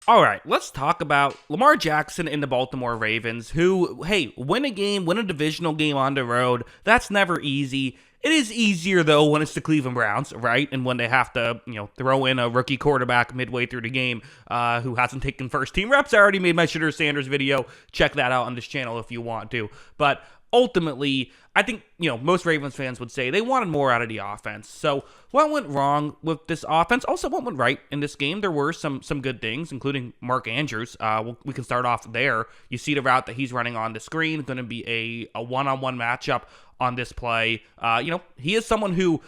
All right, let's talk about Lamar Jackson and the Baltimore Ravens, who, hey, win a game, win a divisional game on the road. That's never easy. It is easier, though, when it's the Cleveland Browns, right? And when they have to, throw in a rookie quarterback midway through the game who hasn't taken first team reps. I already made my Shitter Sanders video. Check that out on this channel if you want to. But ultimately, I think, most Ravens fans would say they wanted more out of the offense. So what went wrong with this offense? Also, what went right in this game? There were some good things, including Mark Andrews. We can start off there. You see the route that he's running on the screen, going to be a one-on-one matchup on this play. He is someone who,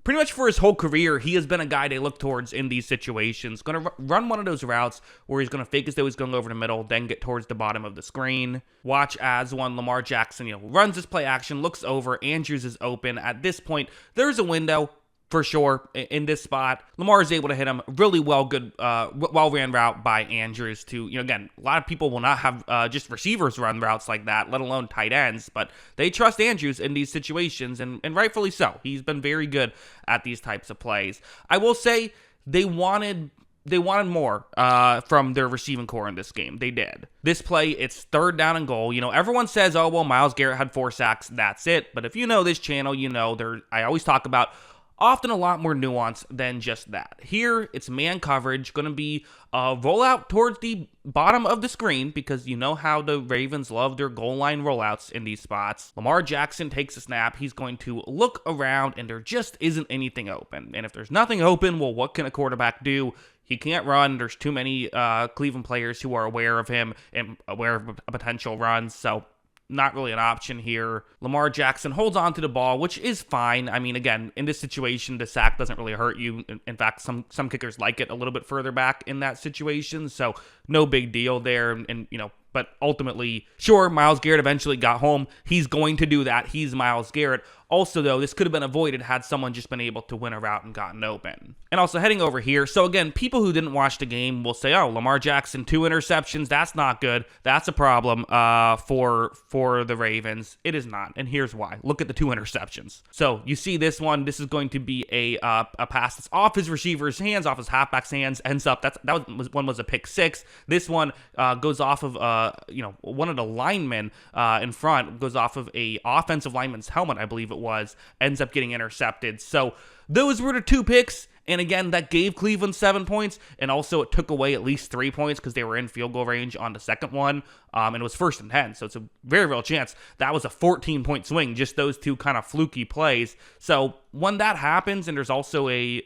pretty much for his whole career, he has been a guy they look towards in these situations. Going to run one of those routes where he's going to fake as though he's going over the middle, then get towards the bottom of the screen. Watch as Lamar Jackson, runs this play action, looks over, Andrews is open. At this point, there's a window for sure in this spot. Lamar is able to hit him really well ran route by Andrews to, again, a lot of people will not have just receivers run routes like that, let alone tight ends, but they trust Andrews in these situations, and rightfully so. He's been very good at these types of plays. I will say they wanted more from their receiving core in this game. They did. This play, it's third down and goal. Everyone says, oh, well, Myles Garrett had 4 sacks. That's it. But if you know this channel, I always talk about often a lot more nuance than just that. Here, it's man coverage, going to be a rollout towards the bottom of the screen because you know how the Ravens love their goal line rollouts in these spots. Lamar Jackson takes a snap. He's going to look around, and there just isn't anything open. And if there's nothing open, well, what can a quarterback do? He can't run. There's too many Cleveland players who are aware of him and aware of a potential run, so not really an option here. Lamar Jackson holds on to the ball, which is fine. I mean, again, in this situation, the sack doesn't really hurt you. In fact, some kickers like it a little bit further back in that situation, so no big deal there. And but ultimately, sure, Myles Garrett eventually got home. He's going to do that. He's Myles Garrett. Also, though, this could have been avoided had someone just been able to win a route and gotten open. And also, heading over here, so again, people who didn't watch the game will say, oh, Lamar Jackson, 2 interceptions, that's not good. That's a problem for the Ravens. It is not, and here's why. Look at the 2 interceptions. So, you see this one. This is going to be a pass that's off his receiver's hands, off his halfback's hands, ends up, one was a pick 6. This one goes off of, one of the linemen in front, goes off of a offensive lineman's helmet, I believe it was, ends up getting intercepted. So those were the 2 picks, and again, that gave Cleveland 7 points, and also it took away at least 3 points because they were in field goal range on the second one, and it was 1st and 10, so it's a very real chance that was a 14-point swing, just those 2 kind of fluky plays. So when that happens, and there's also a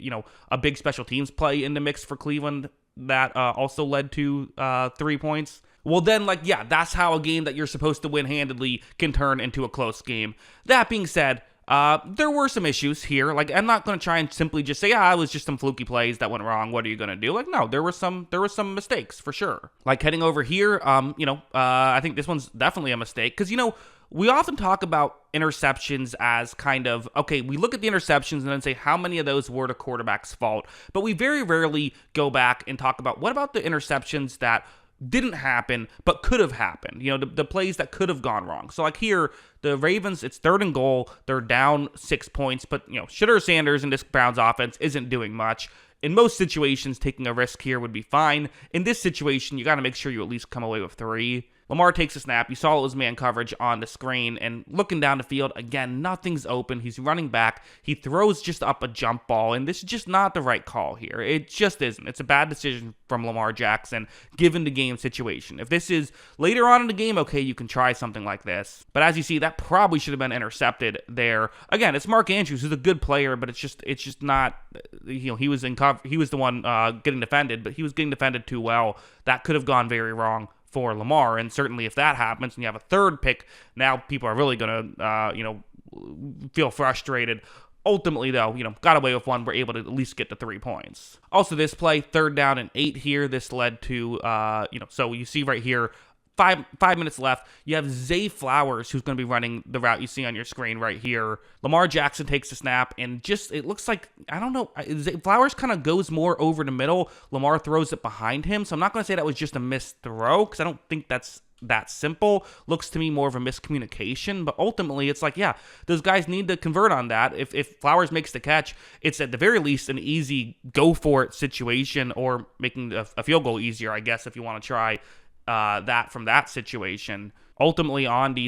big special teams play in the mix for Cleveland that also led to 3 points, well then, that's how a game that you're supposed to win handedly can turn into a close game. That being said, there were some issues here. I'm not going to try and simply just say, it was just some fluky plays that went wrong. What are you going to do? No, there were some mistakes for sure. Heading over here, I think this one's definitely a mistake because, we often talk about interceptions as kind of, okay, we look at the interceptions and then say how many of those were the quarterback's fault. But we very rarely go back and talk about what about the interceptions that didn't happen, but could have happened. The plays that could have gone wrong. So here, the Ravens, it's 3rd and goal. They're down 6 points, but Shitter Sanders in this Browns offense isn't doing much. In most situations, taking a risk here would be fine. In this situation, you got to make sure you at least come away with 3. Lamar takes a snap. You saw it was man coverage on the screen, and looking down the field, again, nothing's open. He's running back. He throws just up a jump ball, and this is just not the right call here. It just isn't. It's a bad decision from Lamar Jackson, given the game situation. If this is later on in the game, okay, you can try something like this. But as you see, that probably should have been intercepted there. Again, it's Mark Andrews, who's a good player, but it's just not, he was the one getting defended, but he was getting defended too well. That could have gone very wrong for Lamar, and certainly if that happens and you have a 3rd pick, now people are really going to, feel frustrated. Ultimately, though, got away with 1. We're able to at least get to 3 points. Also, this play, 3rd down and 8 here. This led to, so you see right here, five minutes left. You have Zay Flowers, who's going to be running the route you see on your screen right here. Lamar Jackson takes the snap, and just, it looks like, I don't know, Zay Flowers kind of goes more over the middle. Lamar throws it behind him, so I'm not going to say that was just a missed throw, because I don't think that's that simple. Looks to me more of a miscommunication, but ultimately it's like, yeah, those guys need to convert on that. If Flowers makes the catch, it's at the very least an easy go for it situation, or making a field goal easier, I guess, if you want to try that from that situation. Ultimately, on the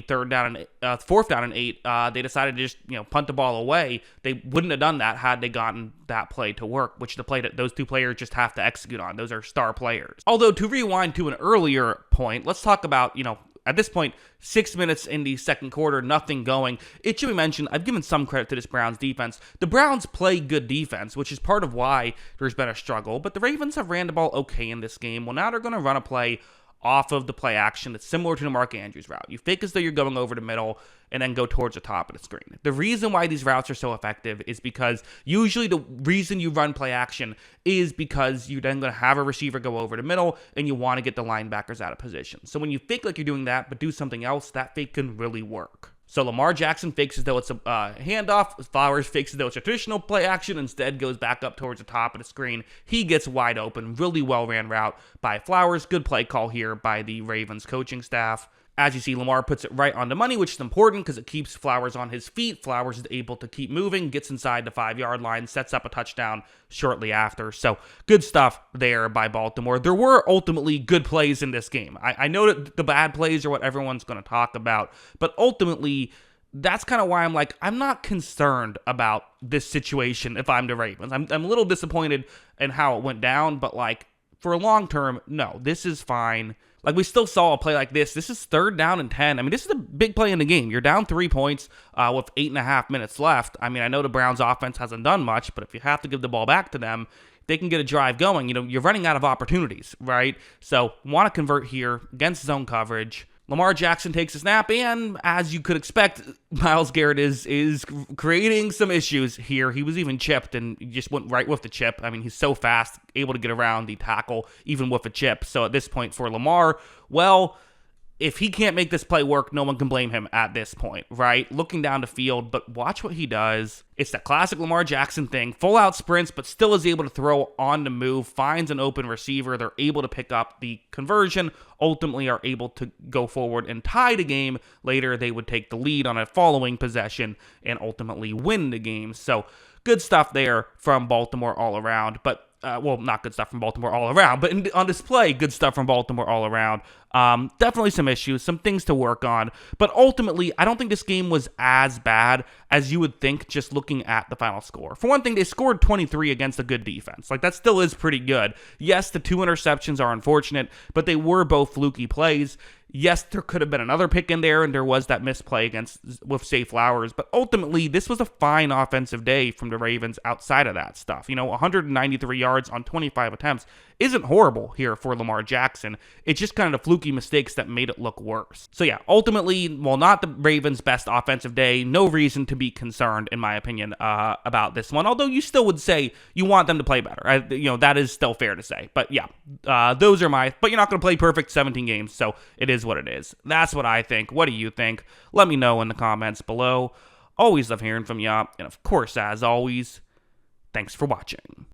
fourth down and 8, they decided to just punt the ball away. They wouldn't have done that had they gotten that play to work, which the play that those two players just have to execute on. Those are star players. Although, to rewind to an earlier point, let's talk about, at this point, 6 minutes in the second quarter, nothing going. It should be mentioned, I've given some credit to this Browns defense. The Browns play good defense, which is part of why there's been a struggle, but the Ravens have ran the ball okay in this game. Well, now they're going to run a play off of the play action that's similar to the Mark Andrews route. You fake as though you're going over the middle and then go towards the top of the screen. The reason why these routes are so effective is because usually the reason you run play action is because you're then going to have a receiver go over the middle and you want to get the linebackers out of position. So when you fake like you're doing that but do something else, that fake can really work. So Lamar Jackson fakes as though it's a handoff. Flowers fakes as though it's a traditional play action. Instead, goes back up towards the top of the screen. He gets wide open. Really well ran route by Flowers. Good play call here by the Ravens coaching staff. As you see, Lamar puts it right on the money, which is important because it keeps Flowers on his feet. Flowers is able to keep moving, gets inside the 5-yard line, sets up a touchdown shortly after. So good stuff there by Baltimore. There were ultimately good plays in this game. I know that the bad plays are what everyone's going to talk about, but ultimately, that's kind of why I'm like, I'm not concerned about this situation if I'm the Ravens. I'm a little disappointed in how it went down, but like, for a long term, no, this is fine. Like, we still saw a play like this. This is 3rd down and 10. I mean, this is a big play in the game. You're down 3 points with 8.5 minutes left. I mean, I know the Browns offense hasn't done much, but if you have to give the ball back to them, they can get a drive going. You're running out of opportunities, right? So, want to convert here against zone coverage. Lamar Jackson takes a snap, and as you could expect, Myles Garrett is creating some issues here. He was even chipped, and he just went right with the chip. I mean, he's so fast, able to get around the tackle, even with a chip. So at this point for Lamar, well, if he can't make this play work, no one can blame him at this point, right? Looking down the field, but watch what he does. It's that classic Lamar Jackson thing. Full out sprints, but still is able to throw on the move, finds an open receiver. They're able to pick up the conversion, ultimately are able to go forward and tie the game. Later, they would take the lead on a following possession and ultimately win the game. So good stuff there from Baltimore all around, but well, not good stuff from Baltimore all around, but on display, good stuff from Baltimore all around. Definitely some issues, some things to work on, but ultimately, I don't think this game was as bad as you would think just looking at the final score. For one thing, they scored 23 against a good defense. Like, that still is pretty good. Yes, the 2 interceptions are unfortunate, but they were both fluky plays. Yes, there could have been another pick in there, and there was that misplay with Zay Flowers, but ultimately, this was a fine offensive day from the Ravens outside of that stuff. 193 yards on 25 attempts isn't horrible here for Lamar Jackson. It's just kind of the fluky mistakes that made it look worse. So yeah, ultimately, while not the Ravens' best offensive day, no reason to be concerned, in my opinion, about this one, although you still would say you want them to play better. That is still fair to say. But yeah, those are but you're not going to play perfect 17 games, so it is what it is. That's what I think. What do you think? Let me know in the comments below. Always love hearing from you. And of course, as always, thanks for watching.